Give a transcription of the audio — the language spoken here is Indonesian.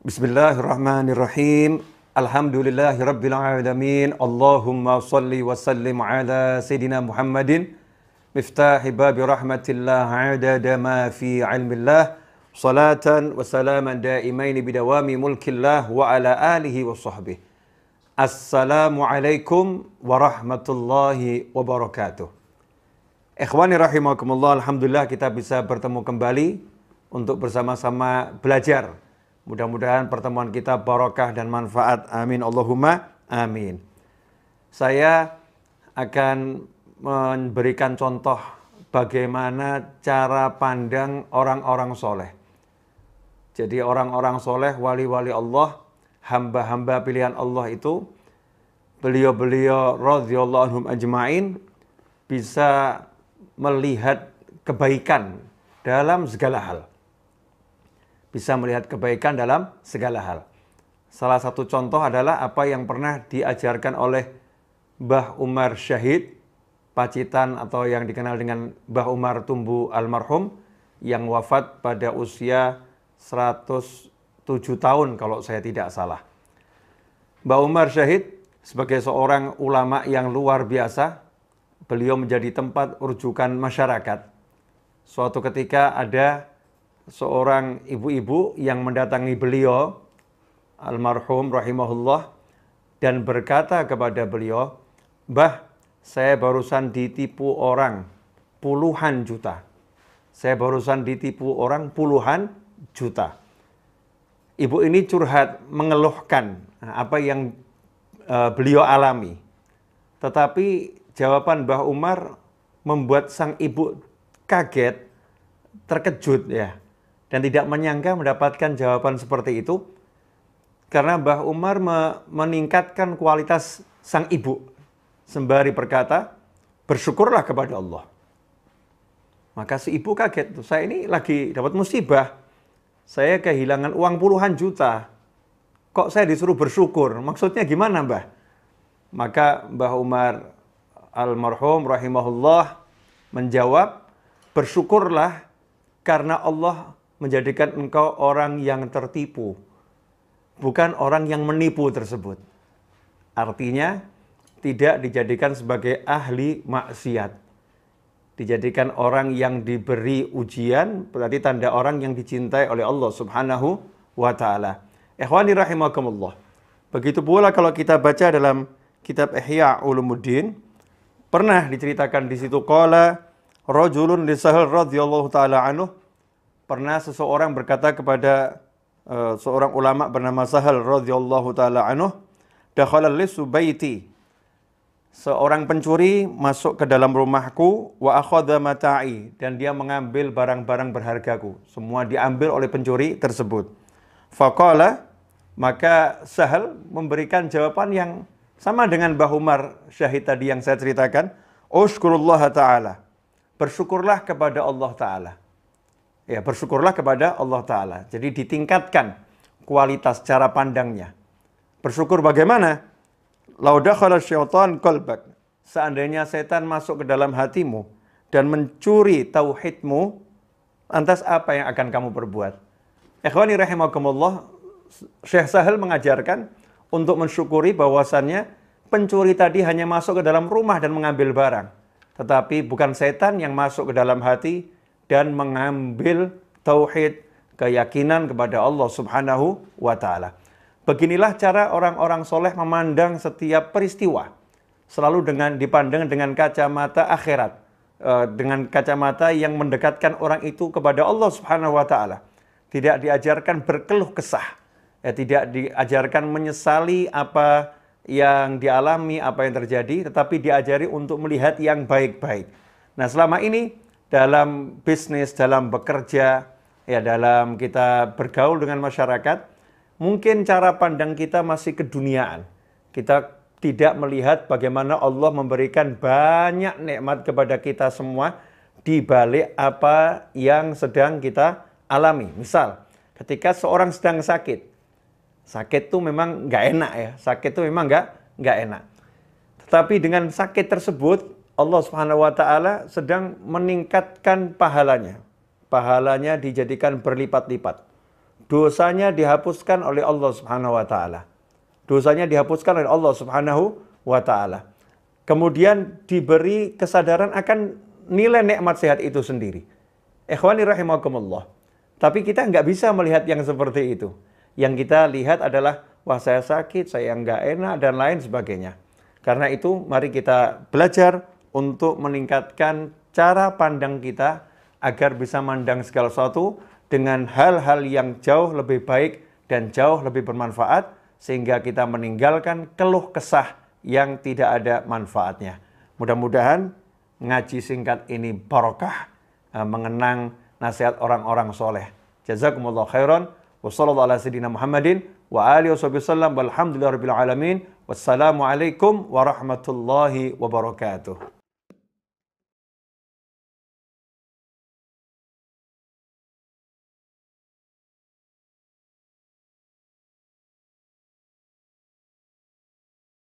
Bismillahirrahmanirrahim. Alhamdulillahirabbil alamin. Allahumma shalli wa sallim ala sayidina Muhammadin miftahi babi rahmatillah adada ma fi ilmillah. Salatan wa salaman daimaini bidawami mulkillah wa ala alihi wa sahbihi. Assalamualaikum warahmatullahi wabarakatuh. Ikhwani rahimakumullah, alhamdulillah kita bisa bertemu kembali untuk bersama-sama belajar. Mudah-mudahan pertemuan kita barokah dan manfaat. Amin Allahumma amin. Saya akan memberikan contoh bagaimana cara pandang orang-orang soleh. Jadi orang-orang soleh, wali-wali Allah, hamba-hamba pilihan Allah itu, beliau-beliau radhiyallahu anhum ajma'in bisa melihat kebaikan dalam segala hal. Bisa melihat kebaikan dalam segala hal. Salah satu contoh adalah apa yang pernah diajarkan oleh Mbah Umar Syahid, pacitan atau yang dikenal dengan Mbah Umar Tumbu almarhum, yang wafat pada usia 107 tahun kalau saya tidak salah. Mbah Umar Syahid sebagai seorang ulama yang luar biasa, beliau menjadi tempat rujukan masyarakat. Suatu ketika ada seorang ibu-ibu yang mendatangi beliau almarhum rahimahullah dan berkata kepada beliau, "Mbah, saya barusan ditipu orang puluhan juta. Saya barusan ditipu orang puluhan juta." Ibu ini curhat, mengeluhkan apa yang beliau alami. Tetapi jawaban Mbah Umar membuat sang ibu kaget, terkejut ya. Dan tidak menyangka mendapatkan jawaban seperti itu, karena Mbah Umar meningkatkan kualitas sang ibu sembari berkata, "Bersyukurlah kepada Allah." Maka si ibu kaget, saya ini lagi dapat musibah, saya kehilangan uang puluhan juta, kok saya disuruh bersyukur, maksudnya gimana Mbah? Maka Mbah Umar almarhum rahimahullah menjawab, "Bersyukurlah karena Allah menjadikan engkau orang yang tertipu, bukan orang yang menipu tersebut." Artinya, tidak dijadikan sebagai ahli maksiat. Dijadikan orang yang diberi ujian, berarti tanda orang yang dicintai oleh Allah subhanahu wa ta'ala. Ikhwani rahimakumullah. Begitu pula kalau kita baca dalam kitab Ihya Ulumuddin, pernah diceritakan di situ, qala rajulun li Sahal radhiyallahu ta'ala anhu, pernah seseorang berkata kepada seorang ulama bernama Sahal radhiyallahu taala anhu, "Dakhala lisu baiti." Seorang pencuri masuk ke dalam rumahku, wa akhadha mata'i, dan dia mengambil barang-barang berhargaku. Semua diambil oleh pencuri tersebut. Faqala, maka Sahal memberikan jawaban yang sama dengan Mbah Umar Syahid tadi yang saya ceritakan, "Ushkurullah ta'ala." Bersyukurlah kepada Allah Ta'ala. Ya, bersyukurlah kepada Allah Ta'ala. Jadi ditingkatkan kualitas cara pandangnya. Bersyukur bagaimana? Lau dakhala syaitan qalbak. Seandainya setan masuk ke dalam hatimu dan mencuri tauhidmu, lantas apa yang akan kamu perbuat? Ikhwani rahimakumullah, Syekh Sahal mengajarkan untuk mensyukuri bahwasannya pencuri tadi hanya masuk ke dalam rumah dan mengambil barang. Tetapi bukan setan yang masuk ke dalam hati dan mengambil tauhid, keyakinan kepada Allah subhanahu wa ta'ala. Beginilah cara orang-orang soleh memandang setiap peristiwa. Selalu dipandang dengan kacamata akhirat. Dengan kacamata yang mendekatkan orang itu kepada Allah subhanahu wa ta'ala. Tidak diajarkan berkeluh kesah. Tidak diajarkan menyesali apa yang dialami, apa yang terjadi. Tetapi diajari untuk melihat yang baik-baik. Nah, selama ini dalam bisnis, dalam bekerja, ya dalam kita bergaul dengan masyarakat, mungkin cara pandang kita masih keduniaan. Kita tidak melihat bagaimana Allah memberikan banyak nikmat kepada kita semua di balik apa yang sedang kita alami. Misal, ketika seorang sedang sakit, sakit itu memang nggak enak ya, sakit itu memang nggak enak. Tetapi dengan sakit tersebut, Allah Subhanahu wa taala sedang meningkatkan pahalanya. Pahalanya dijadikan berlipat-lipat. dosanya dihapuskan oleh Allah Subhanahu wa taala. Dosanya dihapuskan oleh Allah Subhanahu wa taala. Kemudian diberi kesadaran akan nilai nikmat sehat itu sendiri. Ikhwani rahimakumullah. Tapi kita nggak bisa melihat yang seperti itu. Yang kita lihat adalah, wah saya sakit, saya nggak enak, dan lain sebagainya. Karena itu, mari kita belajar untuk meningkatkan cara pandang kita agar bisa mandang segala sesuatu dengan hal-hal yang jauh lebih baik dan jauh lebih bermanfaat, sehingga kita meninggalkan keluh kesah yang tidak ada manfaatnya. Mudah-mudahan ngaji singkat ini barokah, mengenang nasihat orang-orang soleh. Jazakumullah khairan. Wassallallahu ala sayyidina Muhammadin wa alihi wasallam walhamdulillahirabbil alamin. Wassalamualaikum warahmatullahi wabarakatuh.